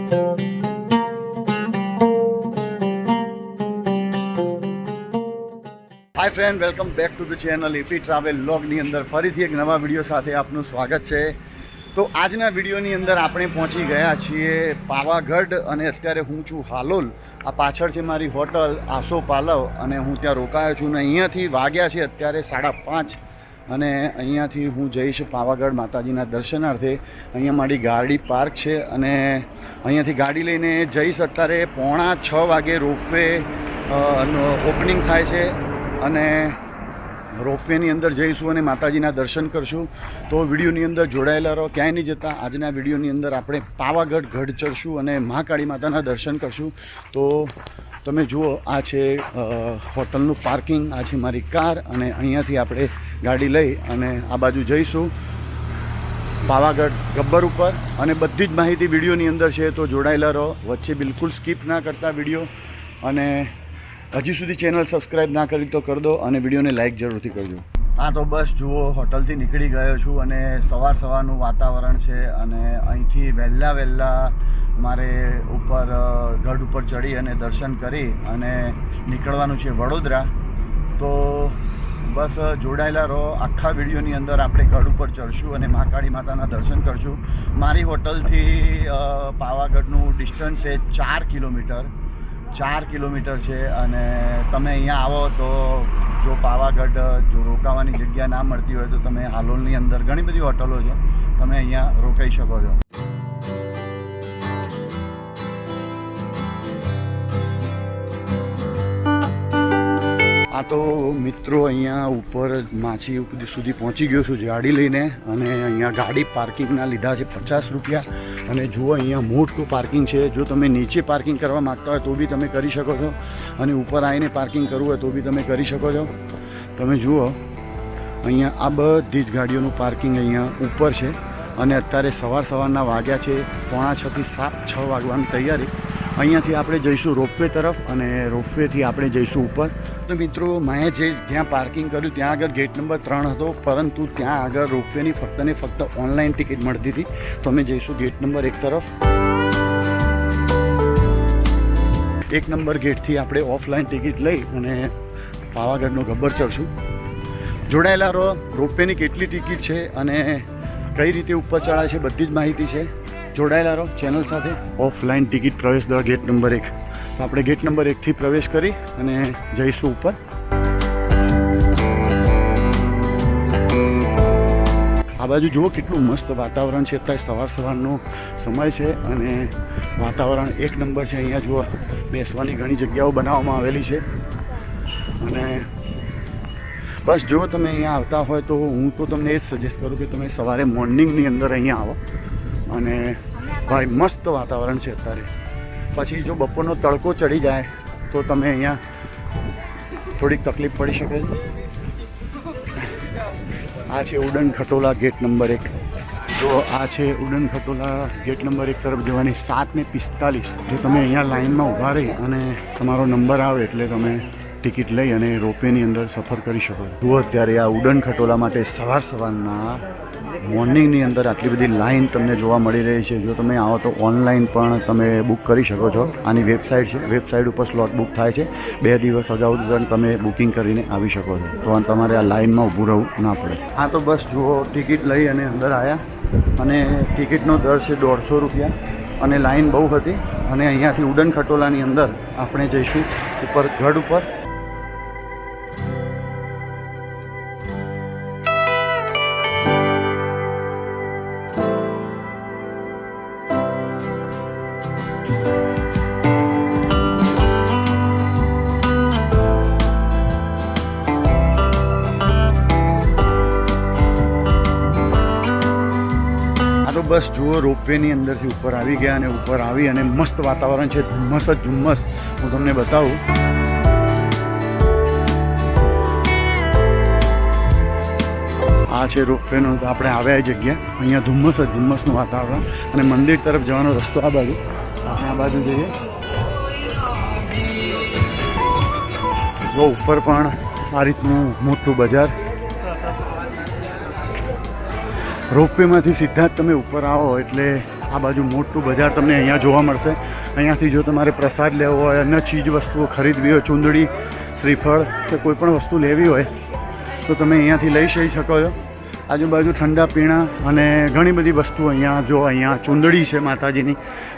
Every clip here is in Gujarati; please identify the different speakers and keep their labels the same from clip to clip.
Speaker 1: Hi friend, welcome back to the channel AP travel વ્લોગની અંદર ફરીથી એક નવા વિડીયો સાથે આપનું સ્વાગત છે. તો આજના વિડીયોની અંદર આપણે પહોંચી ગયા છીએ પાવાગઢ અને અત્યારે હું છું હાલોલ. આ પાછળ છે મારી હોટલ આસો પાલવ અને હું ત્યાં રોકાયો છું ને અહીંયાથી વાગ્યા છે અત્યારે 5:30 અને અહીંયાથી હું જઈશ પાવાગઢ માતાજીના દર્શનાર્થે. અહીંયા મારી ગાડી પાર્ક છે અને અહીંયાથી ગાડી લઈને જઈશ. અત્યારે 5:45 વાગે રોપવે ઓપનિંગ થાય છે અને રોપવેની અંદર જઈશું અને માતાજીના દર્શન કરશું. તો વિડીયોની અંદર જોડાયેલા રહો, ક્યાંય નહીં જતા. આજના વિડીયોની અંદર આપણે પાવાગઢ ગઢ ચડશું અને મહાકાળી માતાના દર્શન કરશું. તો તમે જુઓ, આ છે હોટલનું પાર્કિંગ, આ છે મારી કાર અને અહીંયાથી આપણે ગાડી લઈ અને આ બાજુ જઈશું પાવાગઢ ગબ્બર ઉપર. અને બધી જ માહિતી વિડીયોની અંદર છે, તો જોડાયેલા રહો, વચ્ચે બિલકુલ સ્કીપ ના કરતા વિડીયો. અને હજી સુધી ચેનલ સબસ્ક્રાઈબ ના કરી તો કરી દો અને વિડીયોને લાઇક જરૂરથી કરજો. હા, તો બસ જુઓ, હોટલથી નીકળી ગયો છું અને સવારનું વાતાવરણ છે અને અહીંથી વહેલા મારે ઉપર ગઢ ઉપર ચડી અને દર્શન કરી અને નીકળવાનું છે વડોદરા. તો બસ જોડાયેલા રહો, આખા વિડીયોની અંદર આપણે ગઢ ઉપર ચડશું અને મહાકાળી માતાના દર્શન કરશું. મારી હોટલથી પાવાગઢનું ડિસ્ટન્સ છે 4 કિલોમીટર. 4 કિલોમીટર છે અને તમે અહીંયા આવો તો જો પાવાગઢ જો રોકાવાની જગ્યા ના મળતી હોય તો તમે હાલોલની અંદર ઘણી બધી હોટલો છે, તમે અહીંયા રોકાઈ શકો છો. આ તો મિત્રો અહીંયા ઉપર માછી સુધી પહોંચી ગયો છું ગાડી લઈને અને અહીંયા ગાડી પાર્કિંગના લીધા છે 50 રૂપિયા. અને જુઓ, અહીંયા મોટું પાર્કિંગ છે. જો તમે નીચે પાર્કિંગ કરવા માગતા હોય તો બી તમે કરી શકો છો અને ઉપર આવીને પાર્કિંગ કરવું હોય તો બી તમે કરી શકો છો. તમે જુઓ, અહીંયા આ બધી જ ગાડીઓનું પાર્કિંગ અહીંયા ઉપર છે અને અત્યારે સવારના વાગ્યા છે 5:45 થી 6 વાગવાની તૈયારી. અહીંયાથી આપણે જઈશું રોપવે તરફ અને રોપવેથી આપણે જઈશું ઉપર. તો મિત્રો, મેં જ્યાં પાર્કિંગ કર્યું ત્યાં આગળ ગેટ નંબર 3 હતો, પરંતુ ત્યાં આગળ રોપવેની ફક્ત ને ફક્ત ઓનલાઈન ટિકિટ મળતી હતી. તો અમે જઈશું ગેટ નંબર 1 તરફ. 1 નંબર ગેટથી આપણે ઓફલાઈન ટિકિટ લઈ અને પાવાગઢનો ગબ્બર ચડશું. જોડાયેલા રહો, રોપવેની કેટલી ટિકિટ છે અને કઈ રીતે ઉપર ચડાય છે બધી જ માહિતી છે. જોડાયેલા રહો ચેનલ સાથે. ઓફલાઈન ટિકિટ પ્રવેશ દર ગેટ નંબર 1. તો આપણે ગેટ નંબર 1થી પ્રવેશ કરી અને જઈશું ઉપર. આ બાજુ જુઓ કેટલું મસ્ત વાતાવરણ છે. અત્યારે સવારનો સમય છે અને વાતાવરણ 1 નંબર છે. અહીંયા જુઓ, બેસવાની ઘણી જગ્યાઓ બનાવવામાં આવેલી છે. અને બસ જો તમે અહીંયા આવતા હોય તો હું તો તમને એ જ સજેસ્ટ કરું કે તમે સવારે મોર્નિંગની અંદર અહીંયા આવો. અને ભાઈ મસ્ત વાતાવરણ છે અત્યારે. પછી જો બપોરનો તડકો ચડી જાય તો તમે અહીંયા થોડીક તકલીફ પડી શકે છે. આ છે ઉડન ખટોલા ગેટ નંબર 1. જો આ છે ઉડન ખટોલા ગેટ નંબર 1 તરફ જવાની 7:45. જો તમે અહીંયા લાઇનમાં ઊભા રહી અને તમારો નંબર આવે એટલે તમે ટિકિટ લઈ અને રોપવેની અંદર સફર કરી શકો. જુઓ, અત્યારે આ ઉડન ખટોલા માટે સવારના મોર્નિંગની અંદર આટલી બધી લાઈન તમને જોવા મળી રહી છે. જો તમે આવો તો ઓનલાઈન પણ તમે બુક કરી શકો છો. આની વેબસાઇટ છે, વેબસાઇટ ઉપર સ્લોટ બુક થાય છે. 2 દિવસ અગાઉ પણ તમે બુકિંગ કરીને આવી શકો છો, તો તમારે આ લાઇનમાં ઊભું રહેવું ના પડે. હા, તો બસ જુઓ, ટિકિટ લઈ અને અંદર આવ્યા અને ટિકિટનો દર છે 150 રૂપિયા અને લાઈન બહુ હતી. અને અહીંયાથી ઉડન ખટોલાની અંદર આપણે જઈશું ઉપર ગઢ ઉપર. બસ જુઓ, રોપવેની અંદરથી ઉપર આવી ગયા અને ઉપર આવી અને મસ્ત વાતાવરણ છે, ધુમ્મસ જ ધુમ્મસ. હું તમને બતાવું. આ છે રોપવેનો, આપણે આવ્યા એ જગ્યા. અહીંયા ધુમ્મસ જ ધુમ્મસનું વાતાવરણ અને મંદિર તરફ જવાનો રસ્તો આ બાજુ. આપણે આ બાજુ જઈએ. જો ઉપર પણ આ રીતનું મોટું બજાર. રોપવેમાંથી સીધા જ તમે ઉપર આવો એટલે આ બાજુ મોટું બજાર તમને અહીંયા જોવા મળશે. અહીંયાથી જો તમારે પ્રસાદ લેવો હોય, અન્ય ચીજ વસ્તુઓ ખરીદવી હોય, ચૂંદડી, શ્રીફળ કે કોઈ પણ વસ્તુ લેવી હોય તો તમે અહીંયાથી લઈ શકો છો. આજુબાજુ ઠંડા પીણા અને ઘણી બધી વસ્તુઓ અહીંયા જો અહીંયા ચૂંદડી છે માતાજીની,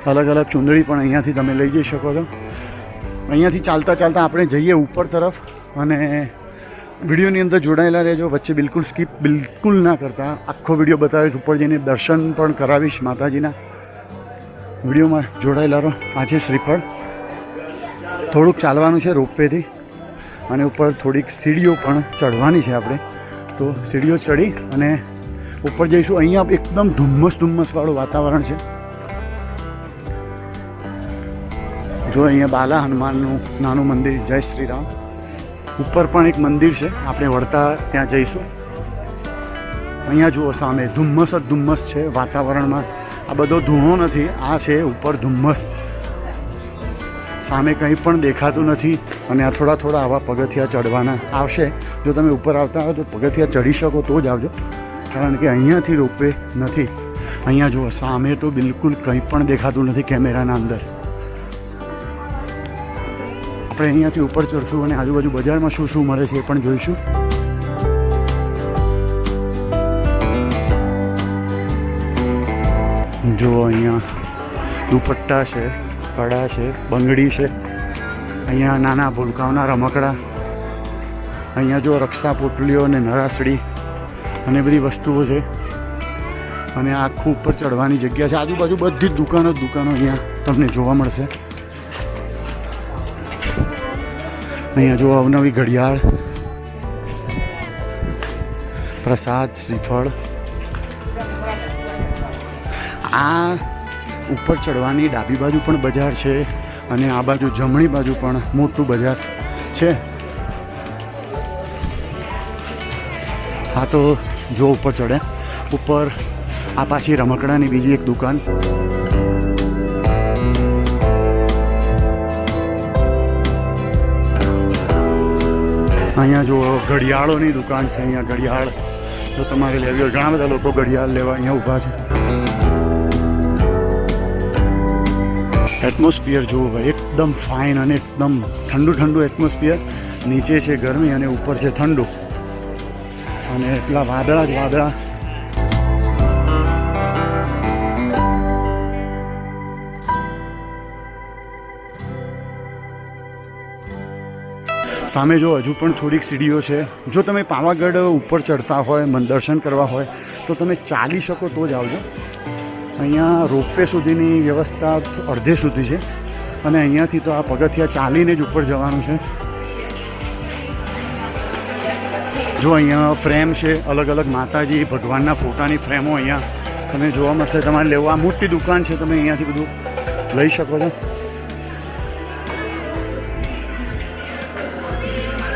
Speaker 1: અલગ અલગ ચૂંદડી પણ અહીંયાથી તમે લઈ જઈ શકો છો. અહીંયાથી ચાલતા ચાલતા આપણે જઈએ ઉપર તરફ અને વિડીયોની અંદર જોડાયેલા રહેજો. વચ્ચે બિલકુલ સ્કીપ બિલકુલ ના કરતા, આખો વિડીયો બતાવીશ. ઉપર જઈને દર્શન પણ કરાવીશ માતાજીના. વિડીયોમાં જોડાયેલા રહો. આ છે શ્રીફળ. થોડુંક ચાલવાનું છે રોપવેથી અને ઉપર થોડીક સીડીઓ પણ ચડવાની છે આપણે. તો સીડીઓ ચડી અને ઉપર જઈશું. અહીંયા એકદમ ધુમ્મસવાળું વાતાવરણ છે. જો અહીંયા બાલા હનુમાનનું નાનું મંદિર, જય શ્રી રામ. ઉપર પણ એક મંદિર છે, આપણે વળતા ત્યાં જઈશું. અહીંયા જુઓ સામે ધુમ્મસ જ ધુમ્મસ છે વાતાવરણમાં. આ બધો ધૂળો નથી, આ છે ઉપર ધુમ્મસ. સામે કંઈ પણ દેખાતું નથી અને આ થોડા આવા પગથિયા ચડવાના આવશે. જો તમે ઉપર આવતા હો તો પગથિયા ચડી શકો તો જ આવજો, કારણ કે અહીંયાથી રોપવે નથી. અહીંયા જુઓ સામે તો બિલકુલ કંઈ પણ દેખાતું નથી કેમેરાના અંદર. આપણે અહીંયાથી ઉપર ચડશું અને આજુબાજુ બજારમાં શું શું મળે છે એ પણ જોઈશું. જો અહીંયા દુપટ્ટા છે, કડા છે, બંગડી છે. અહીંયા નાના ભૂલકાઓના રમકડા. અહીંયા જો રક્ષા પોટલીઓ અને નરાસડી અને બધી વસ્તુઓ છે. અને આખું ઉપર ચડવાની જગ્યા છે. આજુબાજુ બધી જ દુકાનો અહીંયા તમને જોવા મળશે. અહીંયા જો અવનવી ઘડિયાળ, પ્રસાદ, શ્રીફળ. આ ઉપર ચડવાની ડાબી બાજુ પણ બજાર છે અને આ બાજુ જમણી બાજુ પણ મોટું બજાર છે. હા તો જો ઉપર ચડે, ઉપર આ પાછી રમકડાની બીજી એક દુકાન. અહીંયા જો ઘડિયાળોની દુકાન છે. અહીંયા ઘડિયાળ જો તમારે લેવી હોય, ઘણા બધા લોકો ઘડિયાળ લેવા અહીંયા ઊભા છે. એટમોસ્ફિયર જુઓ ભાઈ, એકદમ ફાઇન અને એકદમ ઠંડુ એટમોસ્ફિયર. નીચે છે ગરમી અને ઉપર છે ઠંડુ અને એટલા વાદળા જ વાદળા. સામે જો હજુ પણ થોડીક સીડીઓ છે. જો તમે પાવાગઢ ઉપર ચડતા હોય, દર્શન કરવા હોય તો તમે ચાલી શકો તો જ આવજો. અહીંયા રોપવે સુધીની વ્યવસ્થા અડધે સુધી છે અને અહીંયાથી તો આ પગથિયા ચાલીને જ ઉપર જવાનું છે. જો અહીંયા ફ્રેમ છે, અલગ અલગ માતાજી ભગવાનના ફોટાની ફ્રેમો અહીંયા તમે જોવા મળશે. તમારે લેવું, આ મોટી દુકાન છે, તમે અહીંયાથી બધું લઈ શકો છો.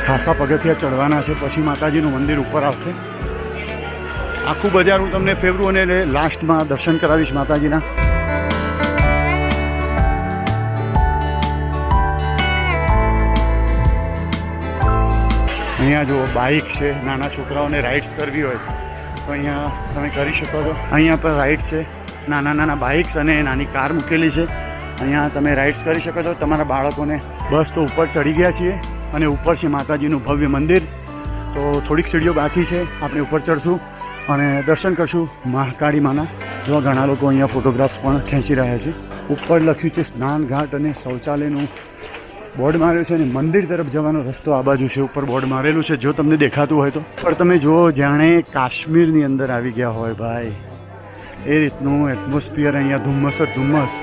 Speaker 1: ખાસા પગથિયા ચડવાના છે, પછી માતાજીનું મંદિર ઉપર આવશે. આખું બજાર હું તમને ફેરવું અને લાસ્ટમાં દર્શન કરાવીશ માતાજીના. અહીંયા જુઓ બાઇક છે. નાના છોકરાઓને રાઇડ્સ કરવી હોય તો અહીંયા તમે કરી શકો છો. અહીંયા પર રાઇડ્સ છે, નાના બાઇક્સ અને નાની કાર મૂકેલી છે. અહીંયા તમે રાઇડ્સ કરી શકો છો તમારા બાળકોને. બસ તો ઉપર ચડી ગયા છીએ અને ઉપર છે માતાજીનું ભવ્ય મંદિર. તો થોડીક સીડીઓ બાકી છે, આપણે ઉપર ચડશું અને દર્શન કરશું મહાકાળી માના. જો ઘણા લોકો અહીંયા ફોટોગ્રાફ્સ પણ ખેંચી રહ્યા છે. ઉપર લખ્યું છે સ્નાન ઘાટ અને શૌચાલયનું બોર્ડ માર્યું છે અને મંદિર તરફ જવાનો રસ્તો આ બાજુ છે. ઉપર બોર્ડ મારેલું છે, જો તમને દેખાતું હોય તો. પણ તમે જુઓ જાણે કાશ્મીરની અંદર આવી ગયા હોય ભાઈ, એ રીતનું એટમોસ્ફિયર. અહીંયા ધુમ્મસ જ ધુમ્મસ.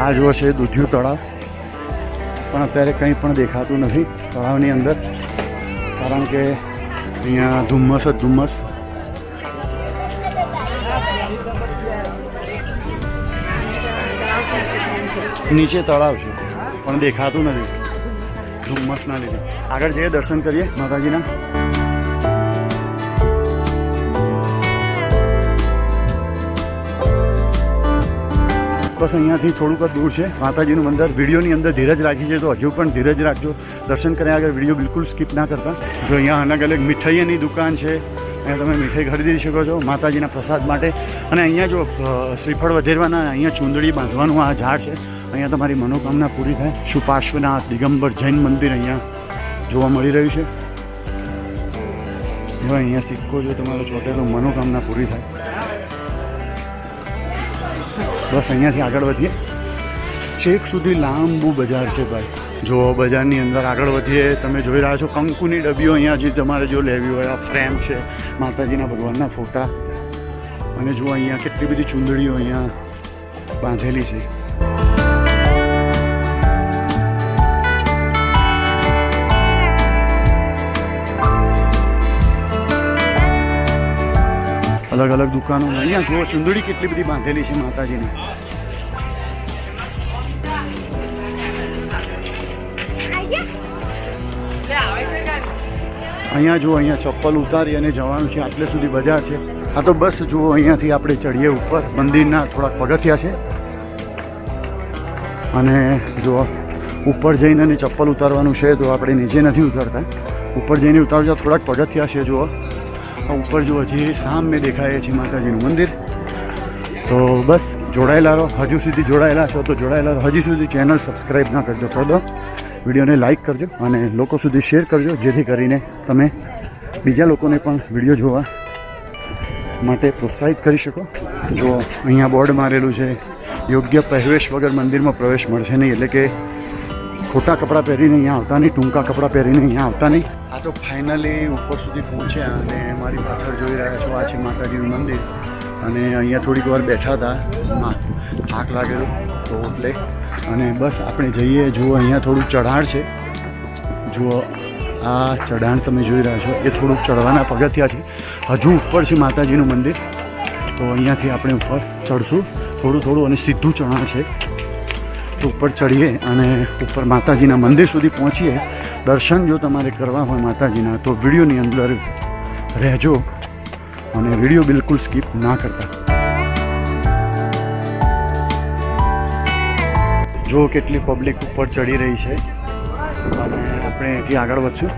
Speaker 1: આ જુઓ છે દૂધિયું તળાવ, પણ અત્યારે કંઈ પણ દેખાતું નથી તળાવની અંદર, કારણ કે અહીંયા ધુમ્મસ જ ધુમ્મસ. નીચે તળાવ છે પણ દેખાતું નથી ધુમ્મસના લીધે. આગળ જઈએ, દર્શન કરીએ માતાજીના. બસ અહીંયાથી થોડુંક જ દૂર છે માતાજીનું મંદિર. વિડીયોની અંદર ધીરજ રાખી છે તો હજુ પણ ધીરજ રાખજો. દર્શન કર્યા આગળ વિડીયો બિલકુલ સ્કીપ ના કરતા. જો અહીંયા અલગ અલગ મીઠાઈની દુકાન છે, અહીંયા તમે મીઠાઈ ખરીદી શકો છો માતાજીના પ્રસાદ માટે. અને અહીંયા જો શ્રીફળ વધેરવાના, અહીંયા ચૂંદડી બાંધવાનું આ ઝાડ છે. અહીંયા તમારી મનોકામના પૂરી થાય. શુપાર્શ્વનાથ દિગંબર જૈન મંદિર અહીંયા જોવા મળી રહ્યું છે. જો અહીંયા સિક્કો જો તમારો ચોટેલો મનોકામના પૂરી થાય. બસ અહીંયાથી આગળ વધીએ. છેક સુધી લાંબુ બજાર છે ભાઈ. જો બજારની અંદર આગળ વધીએ, તમે જોઈ રહ્યા છો કંકુની ડબ્બીઓ અહીંયા જે તમારે જો લેવી હોય. આ ફ્રેમ છે માતાજીના ભગવાનના ફોટા. અને જો અહીંયા કેટલી બધી ચૂંદડીઓ અહીંયા બાંધેલી છે. અલગ અલગ દુકાનો. અહીંયા જુઓ ચૂંદડી કેટલી બધી બાંધેલી છે માતાજીની. અહીંયા જુઓ, અહીંયા ચપ્પલ ઉતારી અને જવાનું છે. આટલે સુધી બજાર છે. આ તો બસ જુઓ, અહીંયાથી આપણે ચડીએ ઉપર. મંદિરના થોડાક પગથિયા છે અને જો ઉપર જઈને અને ચપ્પલ ઉતારવાનું છે તો આપણે નીચે નથી ઉતારતા. ઉપર જઈને ઉતારજો. થોડાક પગથિયા છે જુઓ. ઉપર જુઓ જે સામે દેખાય છે માતાજીનું મંદિર. તો બસ જોડાયેલા રહો. હજુ સુધી જોડાયેલા છો તો જોડાયેલા રહો. હજી સુધી ચેનલ સબસ્ક્રાઈબ ના કરજો કરી દો. વિડીયોને લાઇક કરજો અને લોકો સુધી શેર કરજો, જેથી કરીને તમે બીજા લોકોને પણ વિડીયો જોવા માટે પ્રોત્સાહિત કરી શકો. જો અહીંયા બોર્ડ મારેલું છે, યોગ્ય પહેરવેશ વગર મંદિરમાં પ્રવેશ મળશે નહીં. એટલે કે ખોટા કપડાં પહેરીને અહીંયા આવતા નહીં, ટૂંકા કપડાં પહેરીને અહીંયા આવતા નહીં. આ તો ફાઇનલી ઉપર સુધી પહોંચ્યા અને મારી પાછળ જોઈ રહ્યા છો આ છે માતાજીનું મંદિર. અને અહીંયા થોડીક વાર બેઠા હતા, થાક લાગેલો તો એટલે. અને બસ આપણે જઈએ. જુઓ અહીંયા થોડુંક ચઢાણ છે. જુઓ આ ચઢાણ તમે જોઈ રહ્યા છો એ થોડુંક ચડવાના પગથિયા છે. હજુ ઉપર છે માતાજીનું મંદિર. તો અહીંયાથી આપણે ઉપર ચડશું થોડું થોડું અને સીધું ચઢાણ છે. તો ઉપર ચડીએ અને ઉપર માતાજીના મંદિર સુધી પહોંચીએ. દર્શન જો તમારે કરવા હોય માતાજીના તો વિડીયોની અંદર રહેજો અને વિડીયો બિલકુલ સ્કીપ ના કરતા. જો કેટલી પબ્લિક ઉપર ચડી રહી છે અને આપણે અહીંથી આગળ વધશું.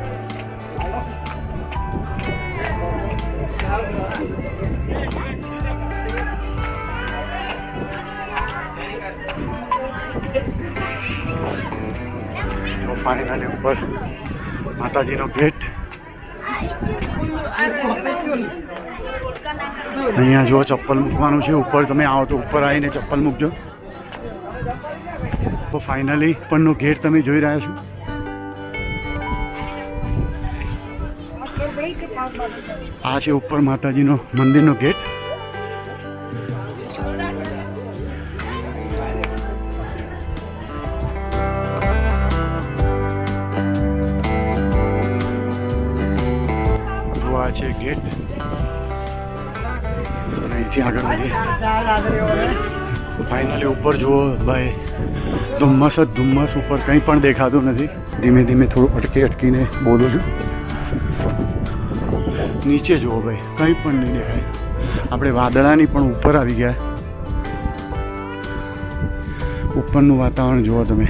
Speaker 1: ફાઇનલી ઉપર માતાજીનો ગેટ. અહીંયા જો ચપ્પલ મૂકવાનું છે. ઉપર તમે આવો તો ઉપર આવીને ચપ્પલ મૂકજો. તો ફાઇનલી ઉપરનો ગેટ તમે જોઈ રહ્યા છો. આ છે ઉપર માતાજીનો મંદિરનો ગેટ. આ છે ગેટ. અહીંથી આગળ વધીએ. ફાઇનલી ઉપર જુઓ ભાઈ, ધુમ્મસ જ ધુમ્મસ. ઉપર કંઈ પણ દેખાતું નથી. ધીમે ધીમે થોડું અટકીને બોલું છું. નીચે જુઓ ભાઈ, કંઈ પણ નહીં દેખાય. આપણે વાદળાની પણ ઉપર આવી ગયા. ઉપરનું વાતાવરણ જુઓ તમે.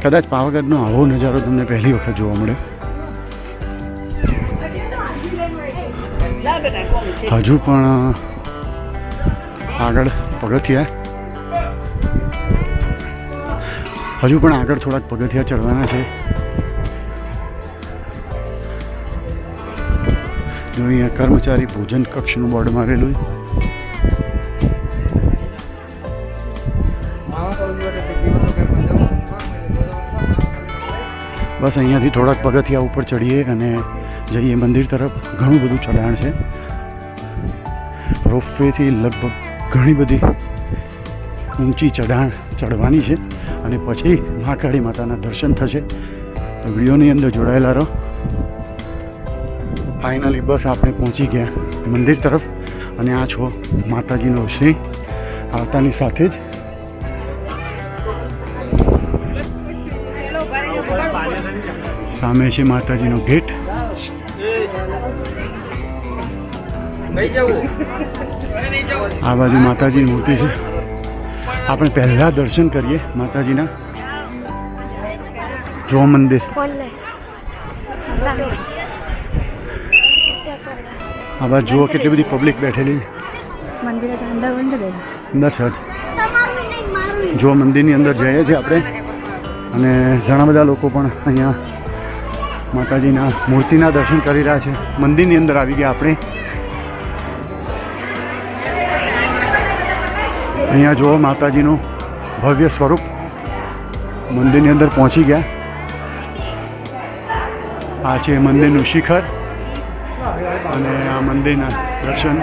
Speaker 1: કદાચ પાવાગઢનો આવો નજારો તમને પહેલી વખત જોવા મળે. હજુ પણ આગળ પગથિયા, હજુ પણ આગળ થોડાક પગથિયા ચડવાના છે. જો અહીંયા કર્મચારી ભોજન કક્ષનું બોર્ડ મારેલું. બસ અહીંયાથી થોડાક પગથિયા ઉપર ચડીએ અને જઈએ મંદિર તરફ. ઘણું બધું ચઢાણ છે. રોપવેથી લગભગ ઘણી બધી ઊંચી ચઢાણ ચડવાની છે અને પછી મહાકાળી માતાના દર્શન થશે. તો વિડીયોની અંદર જોડાયેલા રહો. ફાઇનલી બસ આપણે પહોંચી ગયા મંદિર તરફ. અને આ છો માતાજીનો સિંહ. આવતાની સાથે જ સામે છે માતાજીનો ગેટ. આ બાજુ માતાજીની મૂર્તિ છે. આપણે પહેલા દર્શન કરીએ માતાજીના. જો મંદિર, આ બાજુ જુઓ કેટલી બધી પબ્લિક બેઠેલી અંદર છે. જો મંદિરની અંદર જઈએ છીએ આપણે, અને ઘણા બધા લોકો પણ અહીંયા માતાજીના મૂર્તિના દર્શન કરી રહ્યા છે. મંદિરની અંદર આવી ગયા આપણે. અહીંયા જુઓ માતાજીનું ભવ્ય સ્વરૂપ. મંદિરની અંદર પહોંચી ગયા. આ છે મંદિરનું શિખર અને આ મંદિરના દર્શન.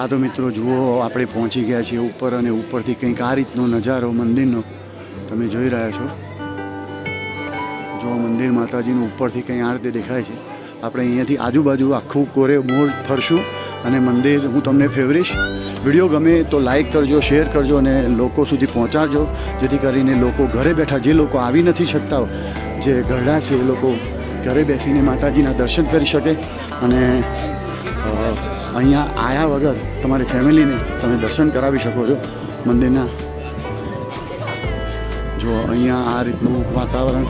Speaker 1: આ તો મિત્રો જુઓ આપણે પહોંચી ગયા છીએ ઉપર, અને ઉપરથી કંઈક આ રીતનો નજારો મંદિરનો તમે જોઈ રહ્યા છો. જો મંદિર માતાજીનું ઉપરથી કંઈ આ રીતે દેખાય છે. આપણે અહીંયાથી આજુબાજુ આખું કોરે મોર ફરશું અને મંદિર હું તમને ફેવરીશ. વિડીયો ગમે તો લાઈક કરજો, શેર કરજો અને લોકો સુધી પહોંચાડજો, જેથી કરીને લોકો ઘરે બેઠા, જે લોકો આવી નથી શકતા, જે ઘરડા છે એ લોકો ઘરે બેસીને માતાજીના દર્શન કરી શકે. અને અહીંયા આવ્યા વગર તમારી ફેમિલીને તમે દર્શન કરાવી શકો છો મંદિરના. જો અહીંયા આ રીતનું વાતાવરણ.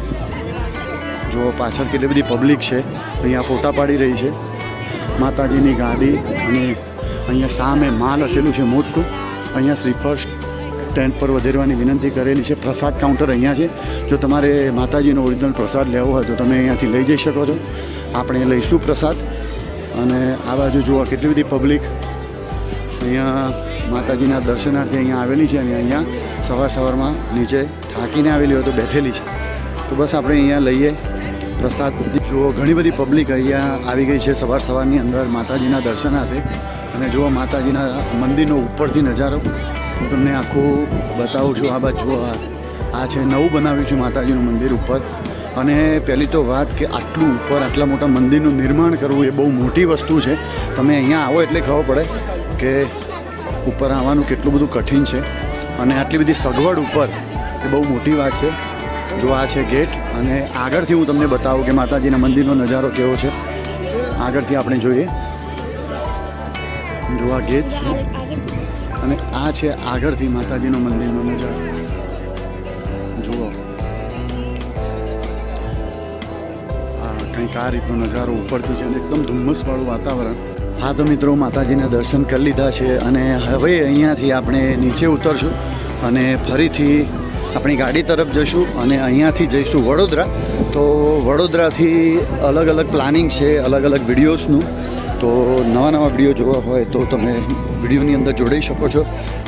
Speaker 1: જો પાછળ કેટલી બધી પબ્લિક છે, અહીંયા ફોટા પાડી રહી છે. માતાજીની ગાદી, અને અહીંયા સામે માં લખેલું છે મોટું. અહીંયા શ્રીફળ ટેન્ટ પર વધેરવાની વિનંતી કરેલી છે. પ્રસાદ કાઉન્ટર અહીંયા છે. જો તમારે માતાજીનો ઓરિજિનલ પ્રસાદ લેવો હોય તો તમે અહીંયાથી લઈ જઈ શકો છો. આપણે લઈશું પ્રસાદ. અને આ બાજુ જુઓ કેટલી બધી પબ્લિક અહીંયા માતાજીના દર્શનાર્થે અહીંયા આવેલી છે. અને અહીંયા સવારમાં નીચે થાકીને આવેલી હોય તો બેઠેલી છે. તો બસ આપણે અહીંયા લઈએ પ્રસાદ. જુઓ ઘણી બધી પબ્લિક અહીંયા આવી ગઈ છે સવારની અંદર માતાજીના દર્શનાર્થે. અને જુઓ માતાજીના મંદિરનો ઉપરથી નજારો હું તમને આખું બતાવું છું. આ બાજુ જુઓ, આ છે નવું બનાવ્યું છે માતાજીનું મંદિર ઉપર. અને પહેલી તો વાત કે આટલું ઉપર આટલા મોટા મંદિરનું નિર્માણ કરવું એ બહુ મોટી વસ્તુ છે. તમે અહીંયા આવો એટલે ખબર પડે કે ઉપર આવવાનું કેટલું બધું કઠિન છે. અને આટલી બધી સગવડ ઉપર એ બહુ મોટી વાત છે. જો આ છે ગેટ, અને આગળથી હું તમને બતાવું કે માતાજીના મંદિરનો નજારો કેવો છે. આગળથી આપણે જોઈએ. જો આ ગેટ છે, અને આ છે આગળથી માતાજીનો મંદિરનો નજારો. જુઓ કંઈક આ રીતનો નજારો ઉપરથી છે, એકદમ ધુમ્મસવાળું વાતાવરણ. હા તો મિત્રો, માતાજીના દર્શન કરી લીધા છે, અને હવે અહીંયાથી આપણે નીચે ઉતરશું અને ફરીથી આપણી ગાડી તરફ જઈશું. અને અહીંયાથી જઈશું વડોદરા. તો વડોદરાથી અલગ અલગ પ્લાનિંગ છે, અલગ અલગ વિડીયોઝનું. તો નવા વિડીયો જોવા હોય તો તમે વિડીયોની અંદર જોડાઈ શકો છો.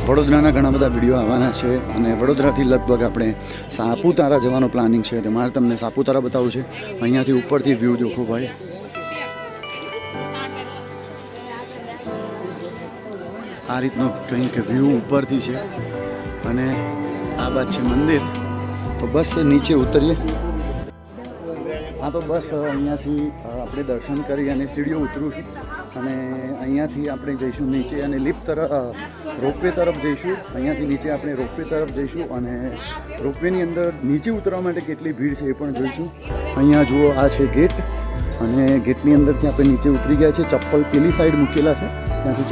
Speaker 1: વડોદરાના ઘણા બધા વિડીયો આવવાના છે. અને વડોદરાથી લગભગ આપણે સાપુતારા જવાનો પ્લાનિંગ છે. તો મારે તમને સાપુતારા બતાવવું છે. અહીંયાથી ઉપરથી વ્યૂ જોખો ભાઈ. આ રીતનો કંઈક વ્યૂ ઉપરથી છે. અને આ બાદ છે મંદિર. તો બસ નીચે ઉતરીએ. હા તો બસ અહીંયાથી આપણે દર્શન કરી અને સીડીઓ ઉતરીશું. અને અહીંયાથી આપણે જઈશું નીચે, અને લિફ્ટ તરફ રોપવે તરફ જઈશું. અહીંયાથી નીચે આપણે રોપવે તરફ જઈશું. અને રોપવેની અંદર નીચે ઉતરવા માટે કેટલી ભીડ છે એ પણ જોઈશું. અહીંયા જુઓ, આ છે ગેટ, અને ગેટની અંદરથી આપણે નીચે ઉતરી ગયા છે. ચપ્પલ પેલી સાઈડ મૂકેલા છે, ત્યાંથી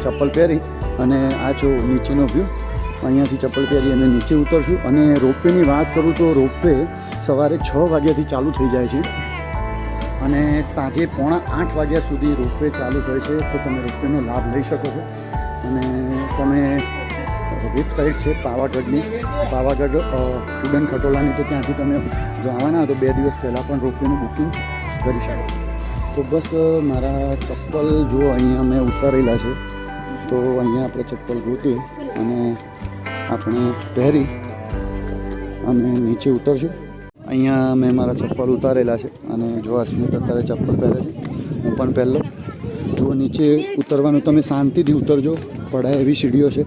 Speaker 1: ચપ્પલ પહેરી અને આ જો નીચેનો વ્યૂ. અહીંયાથી ચપ્પલ પહેરી અને નીચે ઉતરશું. અને રોપવેની વાત કરું તો રોપવે સવારે 6 વાગ્યાથી ચાલુ થઈ જાય છે, અને સાંજે 7:45 વાગ્યા સુધી રોપવે ચાલુ હોય છે. તો તમે રોપવેનો લાભ લઈ શકો છો. અને તમે વેબસાઇટ છે પાવાગઢની, પાવાગઢ ઉડન ખટોલાની. તો ત્યાંથી તમે જો આવવાના હોય તો 2 દિવસ પહેલાં પણ રોપવેનું બુકિંગ કરી શકો. તો બસ મારા ચપ્પલ જુઓ અહીંયા મેં ઉતારેલા છે. તો અહીંયા આપણે ચપ્પલ ગોતી અને આપણે પહેરી અને નીચે ઉતરશું. અહીંયા મેં મારા ચપ્પલ ઉતારેલા છે અને જો અસ્મિત અત્યારે ચપ્પલ પહેરે છે, હું પણ પહેલો. જો નીચે ઉતરવાનું તમે શાંતિથી ઉતરજો, પડાય એવી સીડીઓ છે.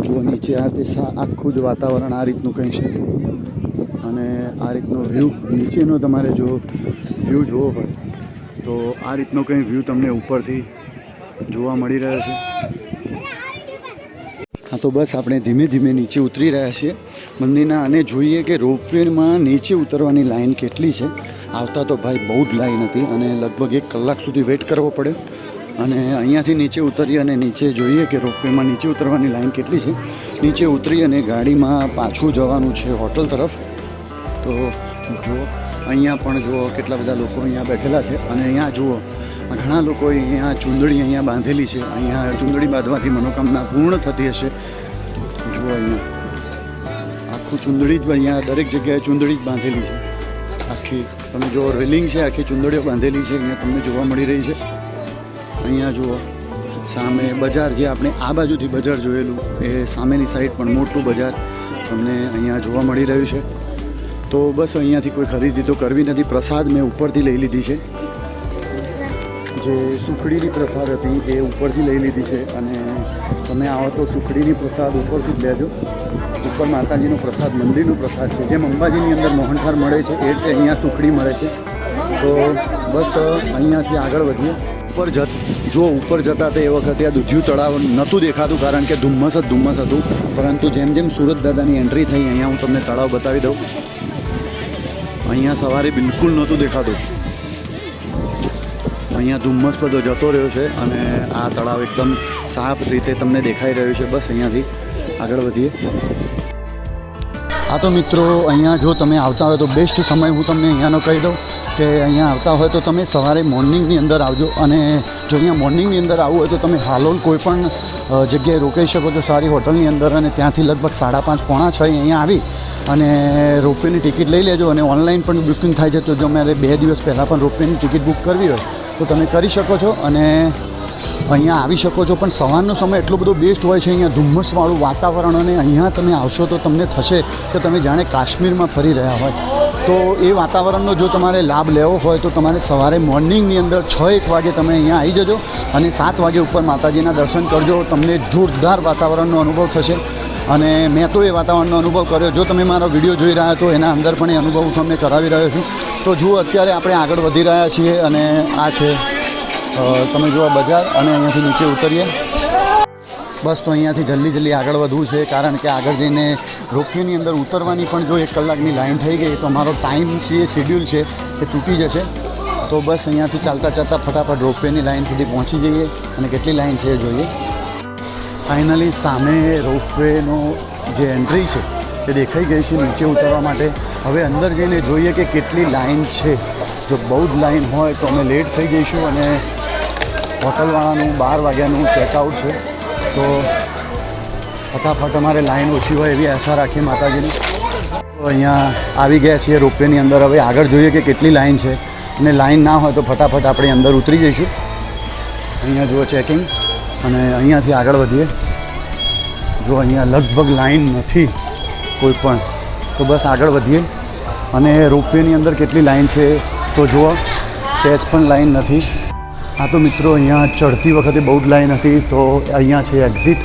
Speaker 1: જો નીચે આ રીતે આખું જ વાતાવરણ આ રીતનું કંઈ છે અને આ રીતનો વ્યૂ નીચેનો તમારે જો વ્યૂ જોવો હોય તો આ રીતનો કંઈ વ્યૂ તમને ઉપરથી જોવા મળી રહ્યો છે. હા, તો બસ આપણે ધીમે ધીમે નીચે ઉતરી રહ્યા છીએ મંદિરના અને જોઈએ કે રોપવેમાં નીચે ઉતરવાની લાઈન કેટલી છે. આવતા તો ભાઈ બહુ જ લાઈન હતી અને લગભગ 1 કલાક સુધી વેઇટ કરવો પડ્યો. અને અહીંયાથી નીચે ઉતરી અને નીચે જોઈએ કે રોપવેમાં નીચે ઉતરવાની લાઈન કેટલી છે. નીચે ઉતરી અને ગાડીમાં પાછું જવાનું છે હોટલ તરફ. તો જુઓ અહીંયા પણ જુઓ કેટલા બધા લોકો અહીંયા બેઠેલા છે અને અહીંયા જુઓ ઘણા લોકોએ અહીંયા ચૂંદડી અહીંયા બાંધેલી છે. અહીંયા ચૂંદડી બાંધવાથી મનોકામના પૂર્ણ થતી હશે. જુઓ અહીંયા આખું ચૂંદડી જ અહીંયા દરેક જગ્યાએ ચૂંદડી જ બાંધેલી છે આખી. તમે જુઓ રેલિંગ છે, આખી ચૂંદડીઓ બાંધેલી છે અહીંયા તમને જોવા મળી રહી છે. અહીંયા જુઓ સામે બજાર, જે આપણે આ બાજુથી બજાર જોયેલું એ સામેની સાઈડ પણ મોટું બજાર તમને અહીંયા જોવા મળી રહ્યું છે. તો બસ અહીંયાથી કોઈ ખરીદી તો કરવી નથી. પ્રસાદ મેં ઉપરથી લઈ લીધી છે, જે સુખડીની પ્રસાદ હતી એ ઉપરથી લઈ લીધી છે. અને તમે આવો તો સુખડીની પ્રસાદ ઉપરથી જ લેજો. ઉપર માતાજીનો પ્રસાદ, મંદિરનો પ્રસાદ છે. જેમ અંબાજીની અંદર મોહનથાળ મળે છે એ રીતે અહીંયા સુખડી મળે છે. તો બસ અહીંયાથી આગળ વધીએ. ઉપર જતા તે વખતે આ દૂધિયું તળાવ નહોતું દેખાતું કારણ કે ધુમ્મસ જ ધુમ્મસ હતું. પરંતુ જેમ જેમ સુરત દાદાની એન્ટ્રી થઈ અહીંયા હું તમને તળાવ બતાવી દઉં. અહીંયા સવારે બિલકુલ નહોતું દેખાતું. અહીંયા ધુમ્મસ બધો જતો રહ્યો છે અને આ તળાવ એકદમ સાફ રીતે તમને દેખાઈ રહ્યું છે. બસ અહીંયાથી આગળ વધીએ. હા, તો મિત્રો અહીંયા જો તમે આવતા હોય તો બેસ્ટ સમય હું તમને અહીંયાનો કહી દઉં કે અહીંયા આવતા હોય તો તમે સવારે મોર્નિંગની અંદર આવજો. અને જો અહીંયા મોર્નિંગની અંદર આવવું હોય તો તમે હાલોલ કોઈ પણ જગ્યાએ રોકાઈ શકો છો સારી હોટલની અંદર. અને ત્યાંથી લગભગ 5:30 પોણા 6 અહીંયા આવી અને રોપવેની ટિકિટ લઈ લેજો. અને ઓનલાઈન પણ બુકિંગ થાય છે, તો જો મારે 2 દિવસ પહેલાં પણ રોપવેની ટિકિટ બુક કરવી હોય તો તમે કરી શકો છો અને અહીંયા આવી શકો છો. પણ સવારનો સમય એટલો બધો બેસ્ટ હોય છે, અહીંયા ધુમ્મસવાળું વાતાવરણ. અને અહીંયા તમે આવશો તો તમને થશે કે તમે જાણે કાશ્મીરમાં ફરી રહ્યા હોય. તો એ વાતાવરણનો જો તમારે લાભ લેવો હોય તો તમારે સવારે મોર્નિંગની અંદર 6-1 વાગે તમે અહીંયા આવી જજો અને 7 વાગે ઉપર માતાજીના દર્શન કરજો. તમને જોરદાર વાતાવરણનો અનુભવ થશે. અને મેં તો એ વાતાવરણનો અનુભવ કર્યો. જો તમે મારો વિડીયો જોઈ રહ્યા તો એના અંદર પણ એ અનુભવ હું તમને કરાવી રહ્યો છું. તો જુઓ અત્યારે આપણે આગળ વધી રહ્યા છીએ અને આ છે તમે જુઓ બજાર. અને અહીંયાથી નીચે ઉતરીએ. બસ તો અહીંયાથી જલ્દી આગળ વધવું છે કારણ કે આગળ જઈને રોપવેની અંદર ઉતરવાની પણ જો 1 કલાકની લાઈન થઈ ગઈ તો અમારો ટાઈમ છે, શેડ્યુલ છે એ તૂટી જશે. તો બસ અહીંયાથી ચાલતા ફટાફટ રોપવેની લાઈન સુધી પહોંચી જઈએ અને કેટલી લાઈન છે એ જોઈએ. ફાઇનલી સામે રોપવેનો જે એન્ટ્રી છે એ દેખાઈ ગઈ છે નીચે ઉતરવા માટે. હવે અંદર જઈને જોઈએ કે કેટલી લાઈન છે. જો બહુ જ લાઈન હોય તો અમે લેટ થઈ જઈશું. અને હોટલવાળાનું 12 વાગ્યાનું ચેકઆઉટ છે, તો ફટાફટ અમારે લાઈન ઓછી હોય એવી આશા રાખીએ માતાજીની. તો અહીંયા આવી ગયા છીએ રોપવેની અંદર. હવે આગળ જોઈએ કે કેટલી લાઈન છે. અને લાઈન ના હોય તો ફટાફટ આપણે અંદર ઉતરી જઈશું. અહીંયા જુઓ ચેકિંગ. અને અહીંયાથી આગળ વધીએ. જો અહીંયા લગભગ લાઈન નથી કોઈ પણ, તો બસ આગળ વધીએ. અને રોપવેની અંદર કેટલી લાઈન છે તો જુઓ, સહેજ પણ લાઈન નથી. હા, તો મિત્રો અહીંયા ચડતી વખતે બહુ જ લાઈન હતી. તો અહીંયા છે એક્ઝિટ.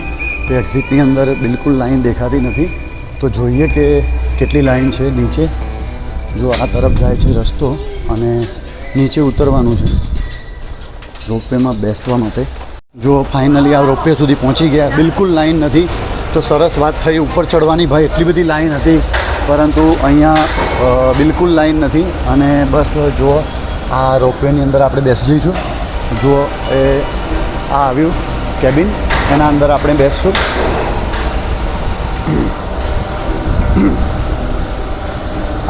Speaker 1: તો એક્ઝિટની અંદર બિલકુલ લાઈન દેખાતી નથી. તો જોઈએ કે કેટલી લાઈન છે નીચે. જો આ તરફ જાય છે રસ્તો અને નીચે ઉતરવાનું છે રોપવેમાં બેસવા માટે. જો ફાઇનલી આ રોપવે સુધી પહોંચી ગયા. બિલકુલ લાઈન નથી. તો સરસ વાત થઈ ઉપર ચડવાની. ભાઈ એટલી બધી લાઈન હતી પરંતુ અહીંયા બિલકુલ લાઈન નથી. અને બસ જો આ રોપવેની અંદર આપણે બેસી જઈશું. જુઓ એ આ આવ્યું કેબિન, એના અંદર આપણે બેસશું.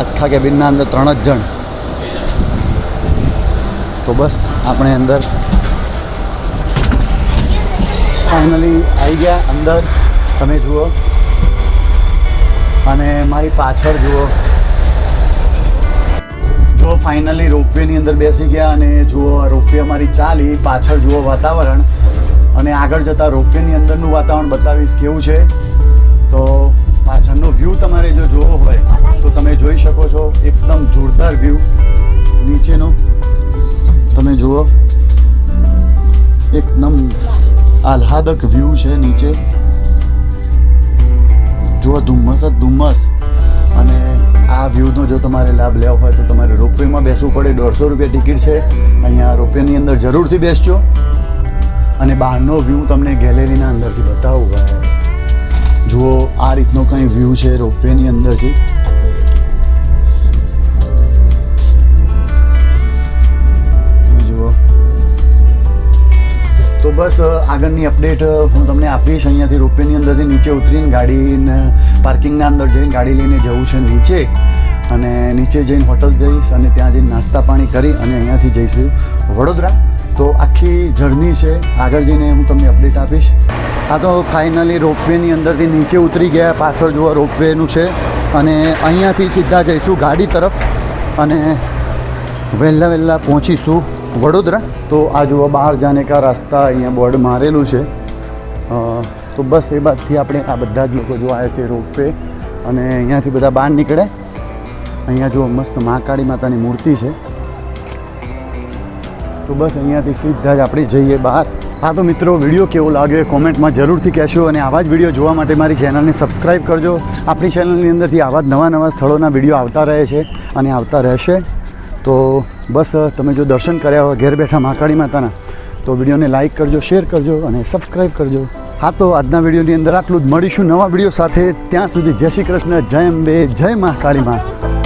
Speaker 1: આખા કેબિનના અંદર 3 જ જણ. તો બસ આપણે અંદર ફાઇનલી આવી ગયા અંદર. તમે જુઓ અને મારી પાછળ જુઓ. જો ફાઇનલી રોપવેની અંદર બેસી ગયા અને જુઓ રોપવે અમારી ચાલી. પાછળ જુઓ વાતાવરણ અને આગળ જતાં રોપવેની અંદરનું વાતાવરણ બતાવીશ કેવું છે. તો પાછળનો વ્યૂ તમારે જો જોવો હોય તો તમે જોઈ શકો છો, એકદમ જોરદાર વ્યૂ નીચેનો તમે જુઓ, એકદમ આહલાદક વ્યૂ છે નીચે. જુઓ ધુમ્મસ જ ધુમ્મસ. અને આ વ્યૂનો જો તમારે લાભ લેવો હોય તો તમારે રોપવેમાં બેસવું પડે. 150 રૂપિયા ટિકિટ છે. અહીંયા રોપવેની અંદર જરૂરથી બેસજો. અને બહારનો વ્યૂ તમને ગેલેરીના અંદરથી બતાવું ભાઈ. જુઓ આ રીતનો કંઈ વ્યૂ છે રોપવેની અંદરથી. જુઓ તો બસ આગળની અપડેટ હું તમને આપીશ. અહીંયાથી રોપવેની અંદરથી નીચે ઉતરીને ગાડીને પાર્કિંગના અંદર જઈને ગાડી લઈને જવું છે નીચે. અને નીચે જઈને હોટલ જઈશ અને ત્યાં જઈને નાસ્તા પાણી કરી અને અહીંયાથી જઈશું વડોદરા. તો આખી જર્ની છે, આગળ જઈને હું તમને અપડેટ આપીશ. આ તો ફાઇનલી રોપવેની અંદરથી નીચે ઉતરી ગયા. પાછળ જુઓ રોપવેનું છે અને અહીંયાથી સીધા જઈશું ગાડી તરફ અને વહેલા પહોંચીશું વડોદરા. તો આ જુઓ બહાર જાને કા રાસ્તા અહીંયા બોર્ડ મારેલું છે. તો બસ એ બાદથી આપણે આ બધા જ લોકો જો આવ્યા છે રોપવે અને અહીંયાથી બધા બહાર નીકળે. અહીંયા જુઓ મસ્ત મહાકાળી માતાની મૂર્તિ છે. તો બસ અહીંયાથી સીધા જ આપણે જઈએ બહાર. હા તો મિત્રો, વિડીયો કેવો લાગ્યો એ કોમેન્ટમાં જરૂરથી કહેશો અને આવા જ વિડીયો જોવા માટે મારી ચેનલને સબસ્ક્રાઈબ કરજો. આપણી ચેનલની અંદરથી આવા જ નવા સ્થળોના વિડીયો આવતા રહે છે અને આવતા રહેશે. તો બસ તમે જો દર્શન કર્યા હોય ઘેર બેઠા મહાકાળી માતાના તો વિડીયોને લાઇક કરજો, શેર કરજો અને સબસ્ક્રાઈબ કરજો. હા તો આજના વિડીયોની અંદર આટલું જ. મળીશું નવા વિડીયો સાથે. ત્યાં સુધી જય શ્રી કૃષ્ણ, જય અંબે, જય મહાકાળી માં.